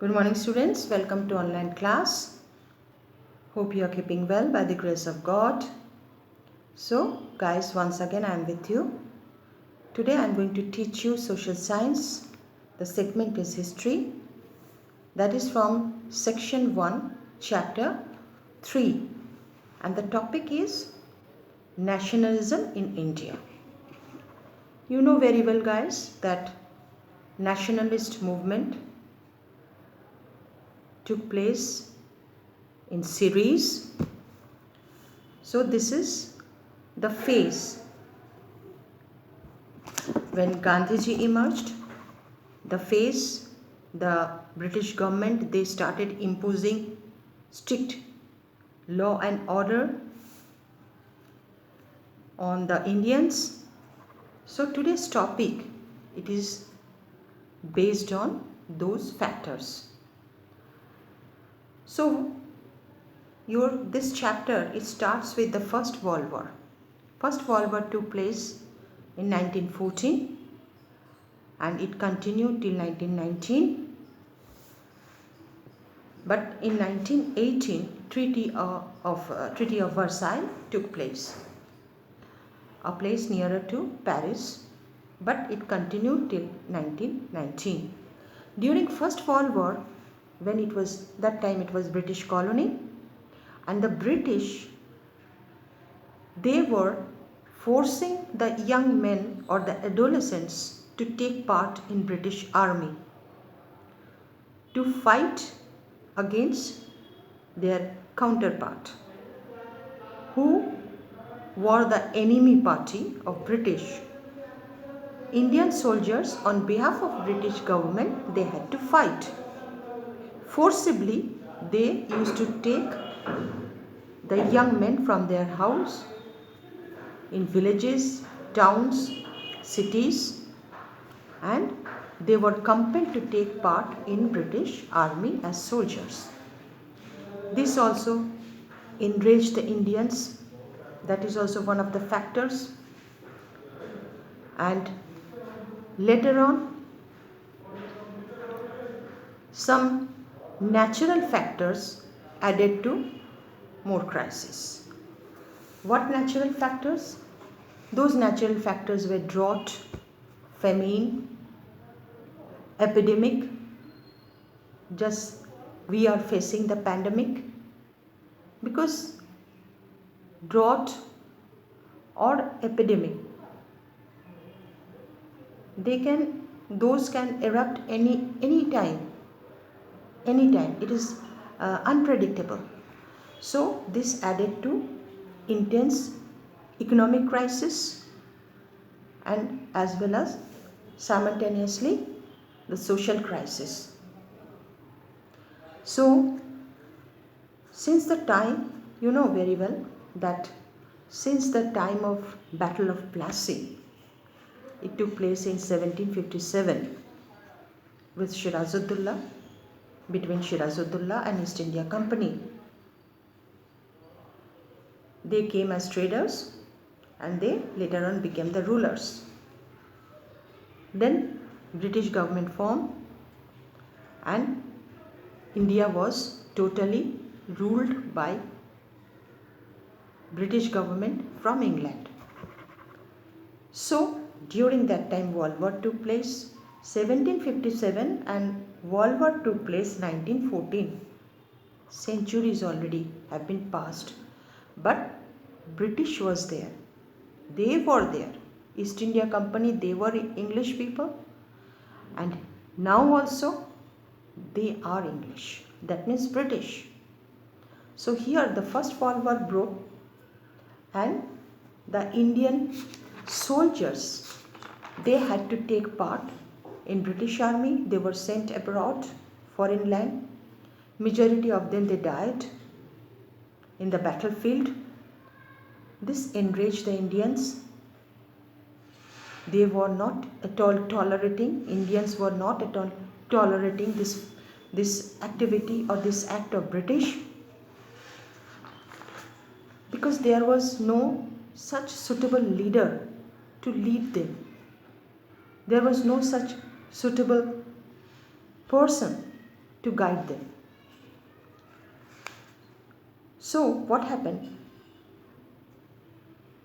Good morning students, welcome to online class. Hope you are keeping well by the grace of God. So guys, once again I am with you. Today I am going to teach you social science. The segment is history. That is from section 1, chapter 3. And the topic is nationalism in India. You know very well guys that nationalist movement took place in series. So this is the phase when Gandhiji emerged, the British government, they started imposing strict law and order on the Indians. So today's topic, it is based on those factors. So this chapter, it starts with the First World War. First World War took place in 1914 and it continued till 1919. But in 1918, Treaty of Versailles took place, a place nearer to Paris, but it continued till 1919. During First World War, that time it was British colony, and the British, they were forcing the young men or the adolescents to take part in British army to fight against their counterpart who were the enemy party of British. Indian soldiers on behalf of British government, they had to fight. Forcibly, they used to take the young men from their house in villages, towns, cities, and they were compelled to take part in British army as soldiers. This also enraged the Indians. That is also one of the factors. And later on, some natural factors added to more crisis. What natural factors? Those natural factors were drought, famine, epidemic. Just we are facing the pandemic, because drought or epidemic, those can erupt any time. It is unpredictable. So this added to intense economic crisis and as well as simultaneously the social crisis. So since the time, you know very well that since the time of Battle of Plassey, it took place in 1757 with between Shirazuddaulah and East India Company. They came as traders and they later on became the rulers. Then British government formed and India was totally ruled by British government from England. So during that time World War took place 1757 and World War took place 1914. Centuries already have been passed, but British was there. They were there. East India Company, they were English people, and now also they are English. That means British. So here the First World War broke and the Indian soldiers, they had to take part in British army. They were sent abroad, foreign land. Majority of them, they died in the battlefield. This enraged the Indians. They were not at all tolerating, Indians were not at all tolerating this activity or this act of British, because there was no such suitable leader to lead them. There was no such suitable person to guide them. So what happened?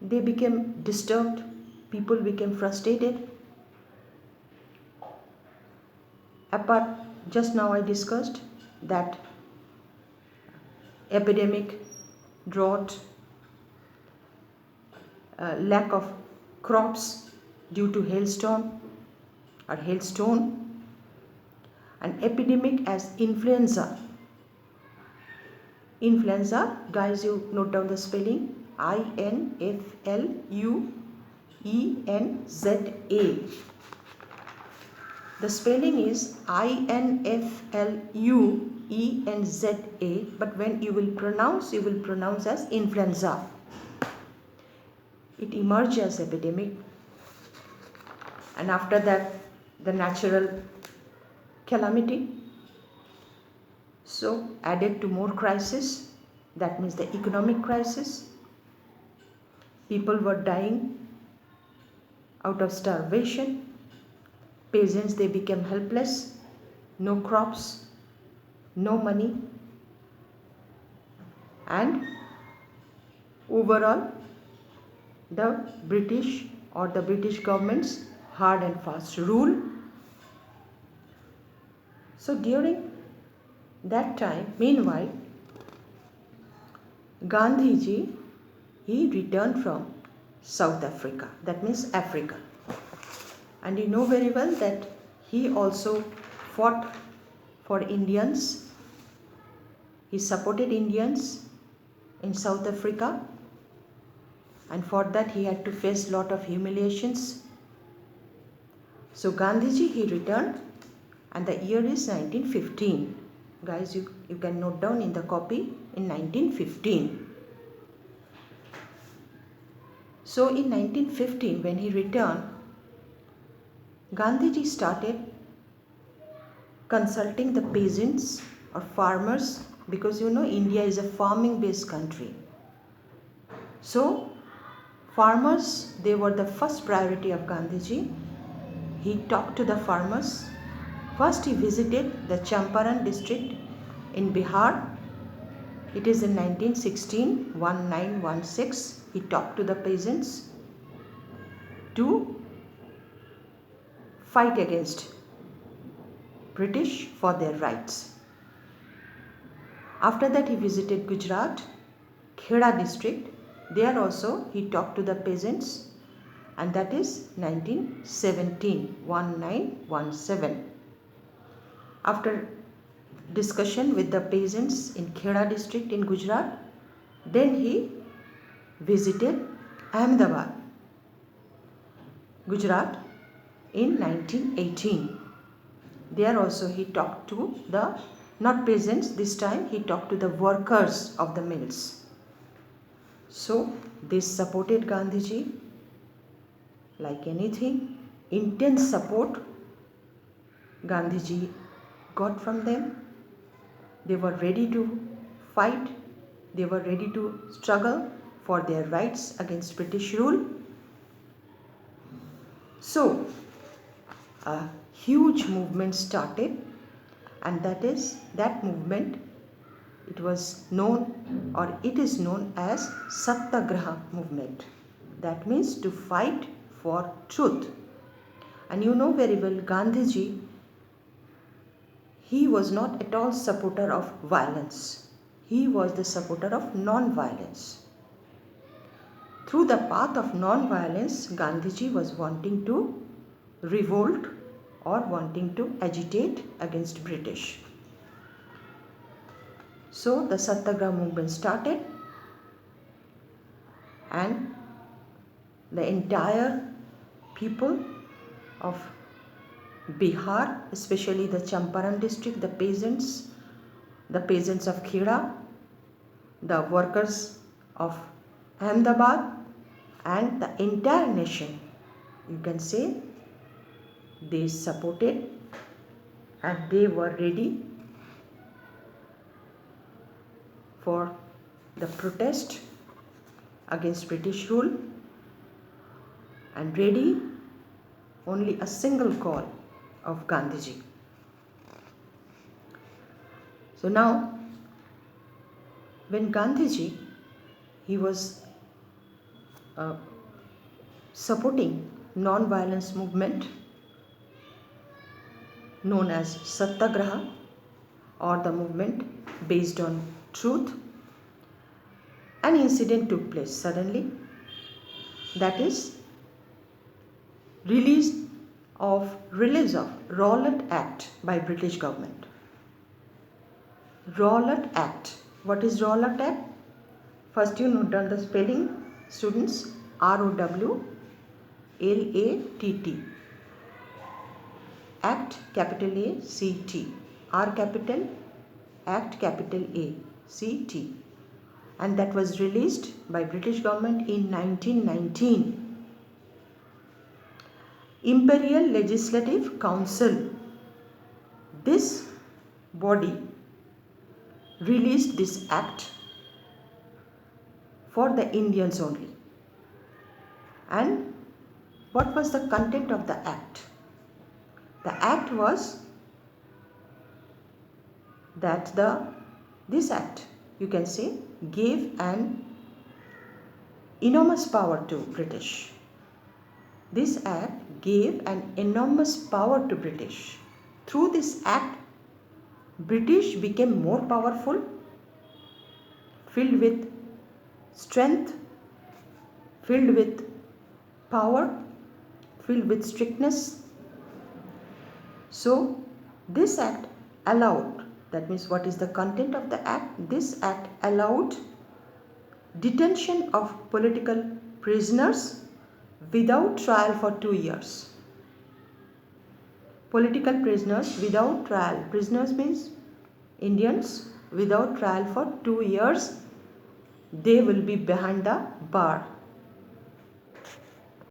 They became disturbed, people became frustrated. Apart, just now I discussed that epidemic, drought, lack of crops due to hailstone, an epidemic as influenza. Influenza, guys, you note down the spelling: INFLUENZA. The spelling is INFLUENZA, but when you will pronounce as influenza. It emerged as epidemic, and after that the natural calamity, so added to more crisis, that means the economic crisis. People were dying out of starvation. Peasants, they became helpless, no crops, no money, and overall the British government's hard and fast rule. So during that time, meanwhile, Gandhiji, he returned from South Africa, that means Africa. And you know very well that he also fought for Indians. He supported Indians in South Africa, and for that he had to face a lot of humiliations. So Gandhiji, he returned, and the year is 1915. Guys, you can note down in the copy, in 1915. So in 1915, when he returned, Gandhiji started consulting the peasants or farmers, because you know India is a farming based country. So farmers, they were the first priority of Gandhiji. He talked to the farmers. First he visited the Champaran district in Bihar. It is in 1916. He talked to the peasants to fight against British for their rights. After that he visited Gujarat, Kheda district. There also he talked to the peasants, and that is 1917. After discussion with the peasants in Kheda district in Gujarat, then he visited Ahmedabad, Gujarat in 1918. There also he talked to the, not peasants, this time he talked to the workers of the mills. So they supported Gandhiji like anything. Intense support Gandhiji got from them. They were ready to fight. They were ready to struggle for their rights against British rule. So a huge movement started, and that movement, it was known, or it is known as Satyagraha movement. That means to fight for truth. And you know very well, Gandhiji, he was not at all supporter of violence. He was the supporter of non-violence. Through the path of non-violence, Gandhiji was wanting to revolt or wanting to agitate against British. So the Satyagraha movement started, and the entire people of Bihar, especially the Champaran district, the peasants of Kheda, the workers of Ahmedabad, and the entire nation, you can say, they supported and they were ready for the protest against British rule, and ready only a single call of Gandhiji. So now, when Gandhiji, he was supporting non-violence movement known as Satyagraha, or the movement based on truth, an incident took place suddenly, that is release of Rollup Act by British government. Rollup Act. What is Rollup Act? First you note down the spelling, students. ROWLATT. Act capital A C T. R capital, Act capital A C T. And that was released by British government in 1919. Imperial Legislative Council, this body released this act for the Indians only. And what was the content of the act? The act was that this act, you can say, gave an enormous power to British. This act gave an enormous power to British. Through this act, British became more powerful, filled with strength, filled with power, filled with strictness. So this act allowed, that means what is the content of the act? This act allowed detention of political prisoners without trial for 2 years. Political prisoners without trial. Prisoners means Indians without trial for 2 years. They will be behind the bar.